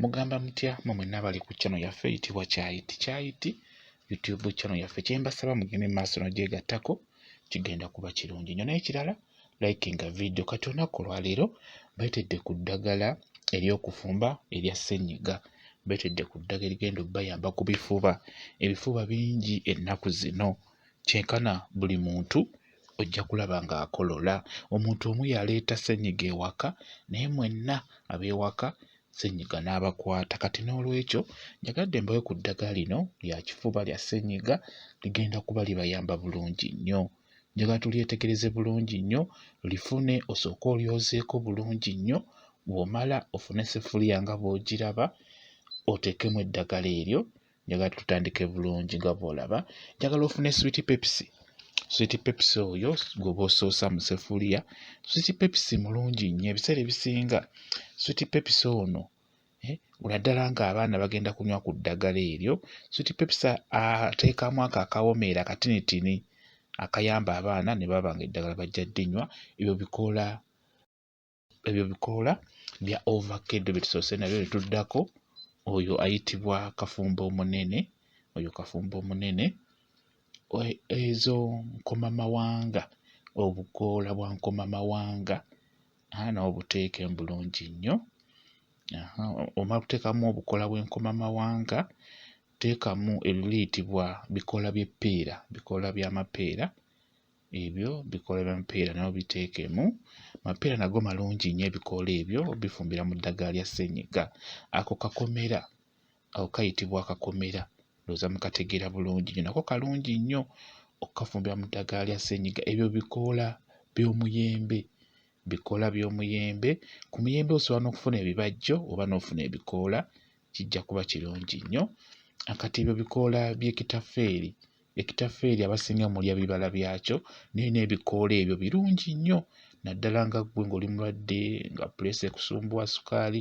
Mugamba mutya mmwe mwenna abali ku channel yaffe eyitibwa Kyayiti YouTube channel yaffe. Kye mbasaba mugende mu maaso n'ogyegattako kigenda kuba kirungi nnyo. N'ekirala likinga video. Kati olunaku olwaleero beetedde ku ddagala ery'okufumba erya ssenyiga. Beetedde ku ddagala erigenda obbayamba ku bifuba. Ebifuba bingi ennaku zino kyenkana buli muntu ojja kulaba ng'akolola. Omuntu omu yaleeta ssenyiga ewaka naye mwenna ab'ewaka ssenyiga n'abakwata. Kati n'olwekyo njagadde mbawe ku ddagala lino lya kifuba lya ssenyiga ligenda kuba libayamba bulungi nnyo. Njagala tulyetegereze bulungi nnyo, lifune osooke olyozeeko bulungi nnyo, bw'omala ofune ssefuliya nga bw'ogiraba oteekemu eddagala eryo. Njagala tutandike bulungi nga bw'olaba. Njagala ofune sweet pepsi. Sweet pepsi oyo gw'oba osoosa mu ssefuliya. Sweet pepsi mulungi nnyo, ebiseera ebisinga sweet pepsi ono naddala ng'abaana bagenda kunywa ku ddagala eryo. Sweet pepsi ateekamu ako akawomeera akatinitini akayamba abaana ne baba ng'eddagala bajja ddinywa. Ebyo bikoola bya ovacado bye tusoose nabyo ne tuddako oyo ayitibwa kafumbo omunene. Oyo kafumbo omunene. Ezo nkomamawanga, obukoola bwa nkomamawanga nawo buteekemu bulungi nnyo. Omala kuteekamu obukoola bw'enkomamawanga, teekamu ebiyitibwa bikoola by'eppeera, bikoola by'amapeera. Ebyo bikoola by'amapeera nabyo biteekemu. Amapeera nago malungi nnyo ebikoola ebyo, bifumbira mu ddagala lya ssenyiga. Ako kakomera, ako kayitibwa akakomera, ndowooza mukategeera bulungi nnyo. Nako kalungi nnyo okukafumbira mu ddagala lya ssenyiga. Ebyo bikoola by'omuyembe, bikoola by'omuyembe. Ku muyembe osobola n'okufuna ebibajjo oba n'ofuna ebikoola, kijja kuba kirungi nnyo. Kati ebyo bikoola by'ekitafeeri, ekitafeeri abasinga mulya bibala byakyo naye n'ebikoola ebyo birungi nnyo naddala nga ggwe ng'oli mulwadde nga puleesa ekusumbuwa sukaali,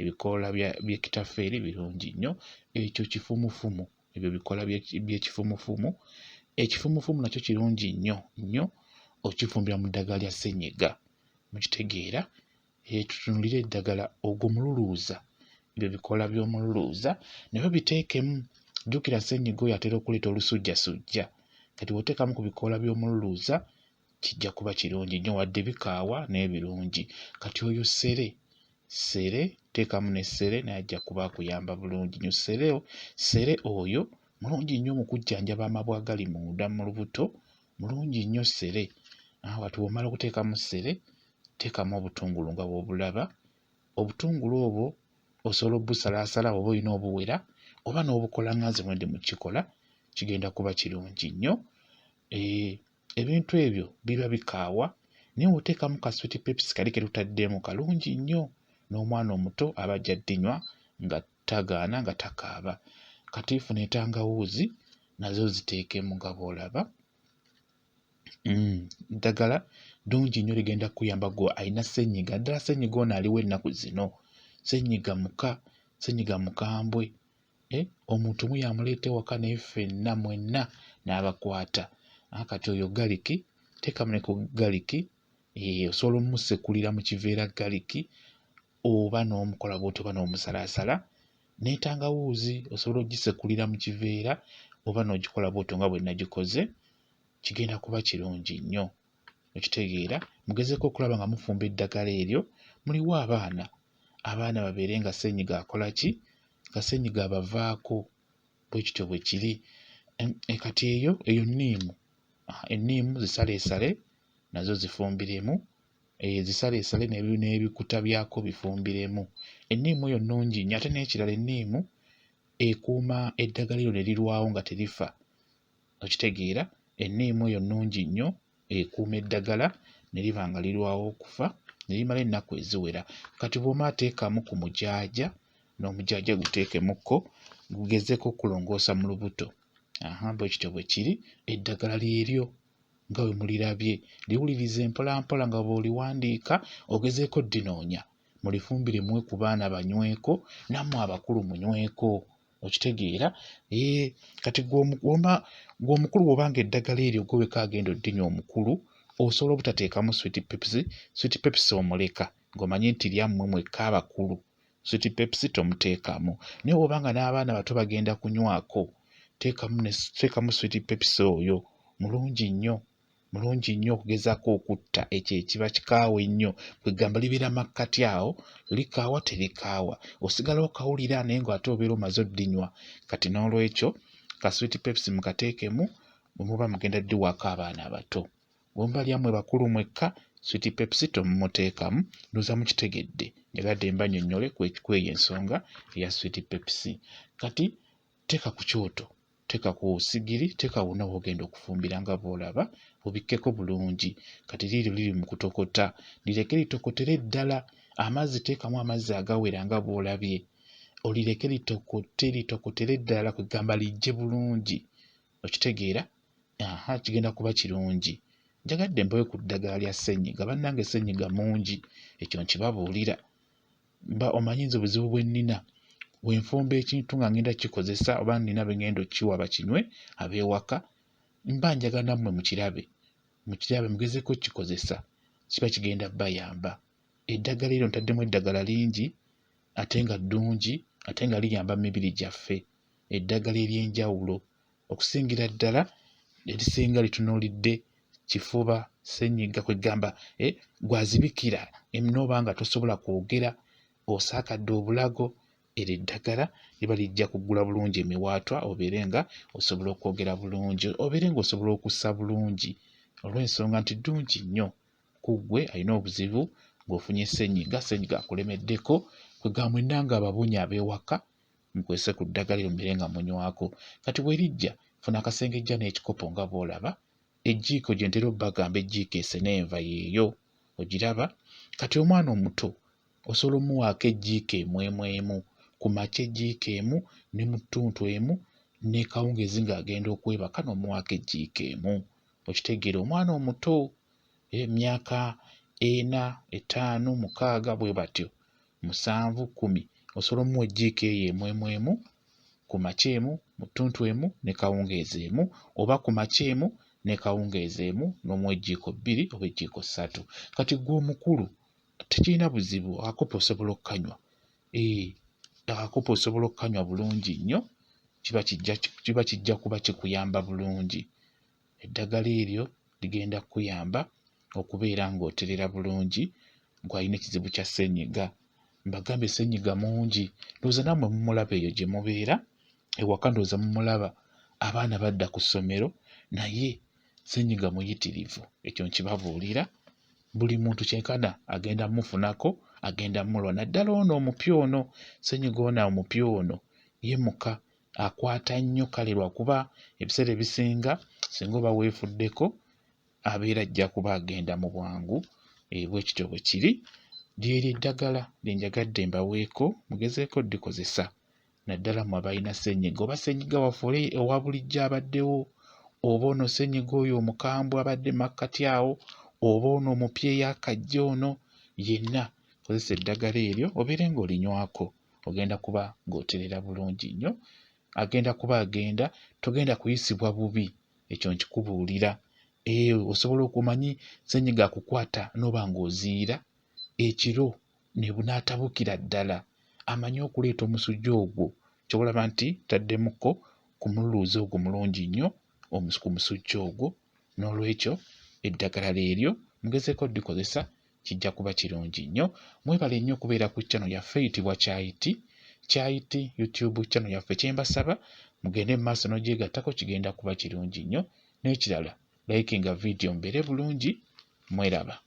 ebikoola by'ekitafeeri birungi nnyo. Ekyo kifumufumu, ebyo bikoola by'ekifumufumu. Ekifumufumu nakyo kirungi nnyo nnyo okifumbira mu ddagala lya ssenyiga. Mukitegeera? Tutunuulire eddagala ogw'omululuuza, ebyo bikoola by'omululuuza nabyo biteekemu. Jjukira ssenyiga oyo atera okuleeta olusujjasujja. Kati bw'oteekamu ku bikoola by'omululuuza kijja kuba kirungi nnyo wadde bikaawa naye birungi. Kati oyo ssere teekamu ne ssere naye ajja kuba akuyamba bulungi nnyo. Ssere oyo mulungi nnyo mu kujjanjaba amabwa agali munda mu lubuto, mulungi nnyo ssere. Kati bw'omala okuteekamu ssere, teekamu obutungulu nga bw'obulaba. Obutungulu obwo osobola obbusalaasala oba olina obuwera oba n'obukola nganze mwe ndi mu kikola, kigenda kuba kirungi nnyo. Ebintu ebyo biba bikaawa naye bw'oteekamu ka sweet pepsi kali ke tutaddemu kalungi nnyo, n'omwana omuto aba ajja ddinywa nga tagaana nga takaaba. Kati funa entangawuuzi nazo ziteekemu nga bw'olaba. Eddagala ddungi nnyo ligenda kukuyamba ggwe alina ssenyiga, naddala ssenyiga ono aliwo ennaku zino, ssenyiga mukambwe. Omuntu omu yamuleeta ewaka naye ffenna mwenna n'abakwata. Kati oyo galiki, teekamu ne ku galiki, osobola omusekulira mu kiveera galiki oba n'omukola bw'oti oba n'omusalaasala. N'entangawuuzi osobola ogisekulira mu kiveera oba n'ogikola bw'otyo nga bwe nagikoze, kigenda kuba kirungi nnyo. Okitegeera? Mugezeeko okulaba nga mufumba eddagala eryo, muliwo abaana babeere nga ssenyiga akola ki? Nga ssenyiga abavaako, bwe kityo bwe kiri. Kati eyo nniimu. Enniimu zisaleesale nazo zifumbiremu, zisaleesale n'ebikuta byako bifumbiremu. Enniimu eyo nnungi nnyo ate n'ekirala enniimu ekuuma eddagala eryo ne lirwawo nga terifa. Okitegeera? Enniimu eyo nnungi nnyo ekuuma eddagala ne liba nga lirwawo okufa ne limala ennaku eziwera. Kati bw'omala teekamu ku mujaaja, n'omujaaja guteekemukko gugezeeko okulongoosa mu lubuto. Bwe kityo bwe kiri. Eddagala lyeryo nga bwe mulirabye, liwulirize mpolampola nga bw'oliwandiika ogezeeko ddinoonya. Mulifumbire muwe ku baana banyweko, nammwe abakulu munyweko. Okitegeera? Kati gw'omukulu bw'obanga eddagala eryo gwe bweka agenda oddinywa omukulu, osobola obutateekamu sweet pepsi omuleka ng'omanyi nti lyammwe mwekka abakulu Sweet Pepsi tomuteekamu. Naye bw'obanga n'abaana bato bagenda kunywako, teekamu Sweet Pepsi oyo. Mulungi nnyo okugezaako okutta ekyo ekiba kikaawa ennyo, kwegamba libeera makkati awo, likaawa terikaawa. Osigala okawulira naye ng'ate obeera omaze oddinywa. Kati n'olwekyo ka Sweet Pepsi mukateekemu bwe muba mugenda ddi waako abaana abato. Bwe muba lyammwe bakulu mwekka, Sweet Pepsi tomumuteekamu. Ndowooza mukitegedde. Njagadde mbannyonnyole kweyo ensonga eya Sweet Pepsi. Kati teeka ku kyoto, teeka ku sigiri, teeka wonna w'ogenda okufumbira nga bw'olaba, obikkeko bulungi. Kati liiryo liri mu kutokota, lireke litokotere ddala. Amazzi teekamu amazzi agawera nga bw'olabye. Olireke litokotere ddala, kwegamba lijje bulungi. Okitegeera? Kigenda kuba kirungi. Njagadde mbawe ku ddagala lya ssenyiga. Bannange ssenyiga mungi, ekyo nkibabuulira. Omanyi nze obuzibu bwe nnina. Bwe nfumba ekintu nga ngenda kikozesa oba nnina be ngenda okkiwa bakinywe ab'ewaka, mba njagala nammwe mukirabe mugezeeko kikozesa, kiba kigenda bayamba. Eddagala eryo ntaddemu eddagala lingi ate nga ddungi, ate nga liyamba mu mibiri gyaffe. Eddagala ery'enjawulo okusingira ddala erisinga litunuulidde kifuba, ssenyiga, kwegamba gwazibikira n'oba nga tosobola kwogera, osaakadde obulago, eryo eddagala liba lijja kuggula bulungi emiwaatwa, obeere nga osobola okwogera bulungi, obeere nga osobola okussa bulungi, olw'ensonga nti ddungi nnyo ku ggwe alina obuzibu ng'ofunye ssenyiga akulemeddeko. Kwegamba mwenna nga ababonye ab'ewaka mukwese ku ddagala eryo mubeere nga munywako. Kati bwe lijja, funa akasengejja n'ekikopo nga bw'olaba. Ejjiiko gye ntera obbagamba ejjiiko esenenva yeeyo, ogiraba? Kati omwana omuto osobola omuwaako ejjiiko emu, ku makya ejjiiko emu, ne mu ttuntu emu, ne kawungeezi ng'agenda okwebaka n'omuwaako ejjiiko emu. Okitegeera, omwana omuto emyaka 4, 5, 6 bwe batyo 7, 10, osobola omuwa ejjiiko eyo emu ku makya emu, mu ttuntu emu, ne kawungeezi emu, oba ku makya emu ne kawungeezi emu, n'omuwa ejjiiko 2 oba ejjiiko 3. Kati ggwe omukulu tekirina buzibu, akakopo osobola okkanywa. Akakopo osobola okkanywa bulungi nnyo, kiba kijja kuba kikuyamba bulungi. Eddagala eryo ligenda kukuyamba okubeera ng'oterera bulungi gw'alina ekizibu kya ssenyiga. Mbagambye ssenyiga mungi, ndowooza nammwe mumulaba eyo gye mubeera ewaka, ndowooza mumulaba. Abaana badda ku ssomero, naye ssenyiga muyitirivu, ekyo nkibabuulira. Buli muntu kyenkana agenda mufunako, agenda mulwa. Naddala ono omupya ono, ssenyiga ono omupya ono yemuka akwata nnyo, kale lwakuba ebiseera ebisinga singa oba weefuddeko abeera ajja kuba agenda mu bwangu. Bwekityo bwe kiri. Lyeri eddagala lye njagadde mbaweeko, mugezeeko ddikozesa. Naddala mmwe abalina ssenyiga, oba ssenyiga waffe owa bulijjo abaddewo, oba ono ssenyiga oyo omukambwe abadde makkati awo, oba ono omupya eyakajja ono, yenna kozesa eddagala eryo obeere ng'olinywako. Ogenda kuba ng'oterera bulungi nnyo. Togenda kuyisibwa bubi, ekyo nkikubuulira. Osobola okumanyi ssenyiga akukwata n'oba ng'oziira ekiro ne bunaatabukira ddala, amanyi okuleeta omusujja ogwo, ky'olaba nti taddemuko ku mululuuza ogwo mulungi nnyo ku musujja ogwo. N'olwekyo eddagala leeryo mugezeeko ddikozesa, kijja kuba kirungi nnyo. Mwebale nnyo okubeera ku channel yaffe eyitibwa Kyayiti YouTube channel yaffe. Kyembasaba mugende mu maaso n'ogyegattako, kigenda kuba kirungi nnyo. N'ekirala likinga video mbeere bulungi. Mweraba.